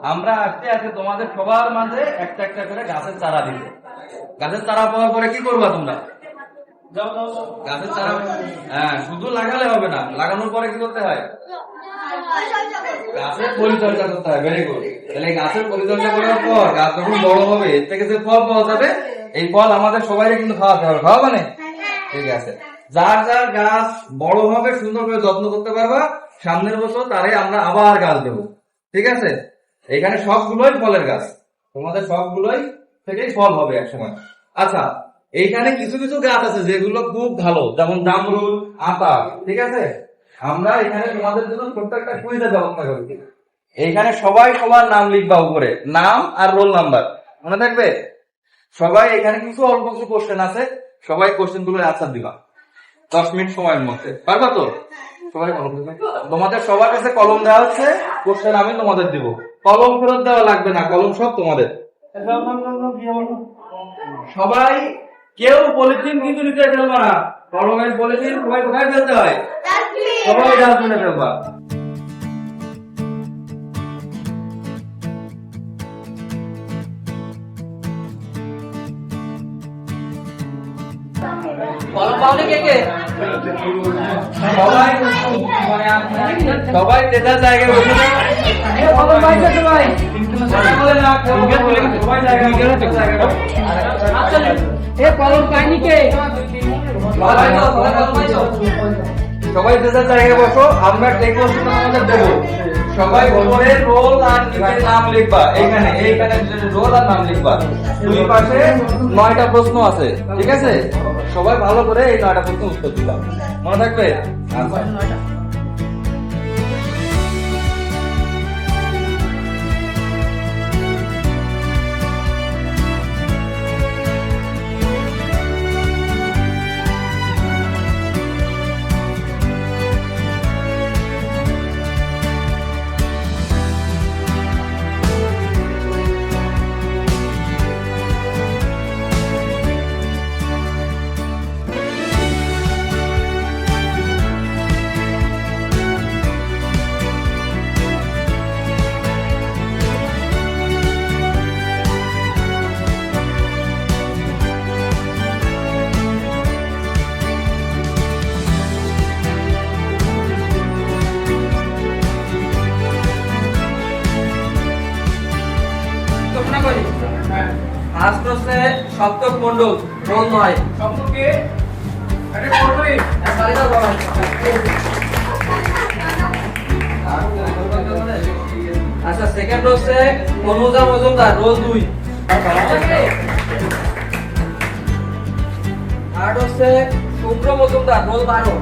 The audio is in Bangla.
আমরা আজকে আজকে তোমাদের সবার মাঝে একটা একটা করে গাছের চারা দিব। গাছের চারা পাওয়ার পরে কি করবা তোমরা? গাছের চারা শুধু লাগালে হবে না, লাগানোর পরে কি করতে হয়? গাছের পরিচর্যা করতে হয়। Very good. তাহলে গাছের পরিচর্যা করার পর গাছ যখন বড় হবে, এর থেকে যে ফল পাওয়া যাবে, এই ফল আমাদের সবাই কিন্তু খাওয়াতে হবে। খাওয়াবা না? ঠিক আছে। যার যার গাছ বড় হবে, সুন্দর করে যত্ন করতে পারবা, সামনের বছর তারে আমরা আবার গাছ দেবো। ঠিক আছে? এখানে সবগুলোই ফলের গাছ, তোমাদের সবগুলোই থেকেই ফল হবে একসময়। আচ্ছা, এইখানে কিছু কিছু গাছ আছে যেগুলো খুব ভালো, যেমন জামরুল, আতা। ঠিক আছে? আমরা এখানে তোমাদের জন্য ছোট্ট একটা কুইজের ব্যবস্থা করি। এইখানে সবাই সবার নাম লিখবা, উপরে নাম আর রোল নাম্বার, মনে থাকবে? সবাই এখানে কিছু অল্প কিছু কোশ্চেন আছে, সবাই কোশ্চেন গুলোর আনসার দিবা 10 মিনিট সময়ের মধ্যে। পারবা তো? সবাই কলম দেবে। তোমাদের সবার কাছে কলম দেওয়া হচ্ছে, কোশ্চেন আমি তোমাদের দিব। কলম ফেরত দেওয়া লাগবে না, কলম সব তোমাদের। সবাই কেউ পলিথিন কিন্তু নিতে ফেলবা না। কলমের পলিথিন সবাই কোথায় ফেলতে হয়? সবাই ডাস্টবিনে ফেলবা। সবাই যেটা জায়গায় বসে সবাই যেটা জায়গায় বসো, আমরা টেক আমাদের দেবো। সবাই উপরে রোল আর নাম লিখবা। এইখানে এইখানে রোল আর নাম লিখবা। দুই পাশে 9টা প্রশ্ন আছে। ঠিক আছে? সবাই ভালো করে এই 9টা প্রশ্ন উত্তর দিবা, মনে থাকবে? ফার্স্ট হচ্ছে সপ্তক মন্ডল, রোল 9। সপ্তকে আরে করবি সারিদা বাবা। আচ্ছা, সেকেন্ড হচ্ছে অনুজা মজুমদার, রোল 2। থার্ড হচ্ছে শুভ্র মজুমদার, রোল 12।